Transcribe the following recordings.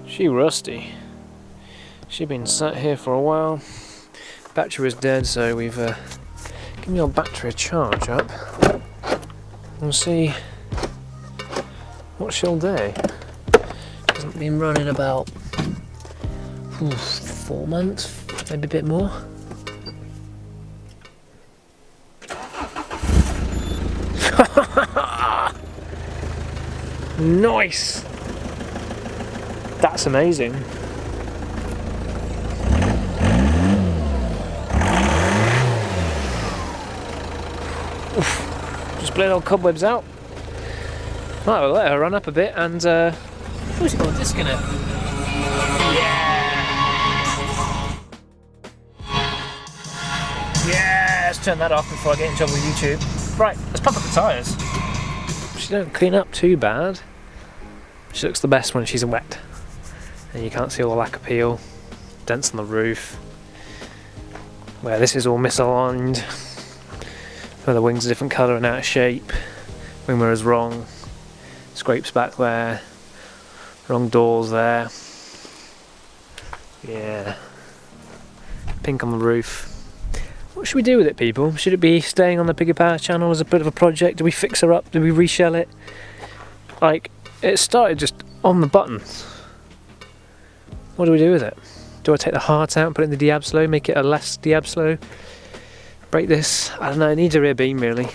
She rusty. She's been sat here for a while. Battery was dead, so we've given the old battery a charge up. We'll see what she'll do. Hasn't been running about 4 months, maybe a bit more. Nice! That's amazing. Oof. Just blowing all cobwebs out. Right, we'll let her run up a bit and what's it got a disc in it? Yeah, let's turn that off before I get in trouble with YouTube. Right, let's pump up the tyres. She don't clean up too bad. She looks the best when she's wet. And you can't see all the lack of peel. Dents on the roof. Where this is all misaligned. Where the wings are different colour and out of shape. Wing mirror's wrong. Scrapes back there. Wrong doors there. Yeah. Pink on the roof. What should we do with it, people? Should it be staying on the Piggy Power channel as a bit of a project? Do we fix her up? Do we reshell it? Like, it started just on the buttons. What do we do with it? Do I take the heart out and put it in the Diabslo, make it a less Diabslo? Break this? I don't know, it needs a rear beam really.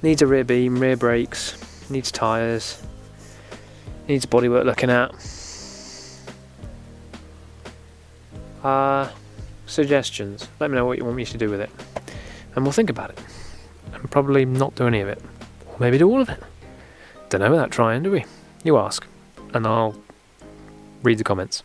Needs a rear beam, rear brakes, needs tyres, needs bodywork looking at. Suggestions. Let me know what you want me to do with it. And we'll think about it. And probably not do any of it. Or maybe do all of it. Don't know without trying, do we? You ask. And I'll read the comments.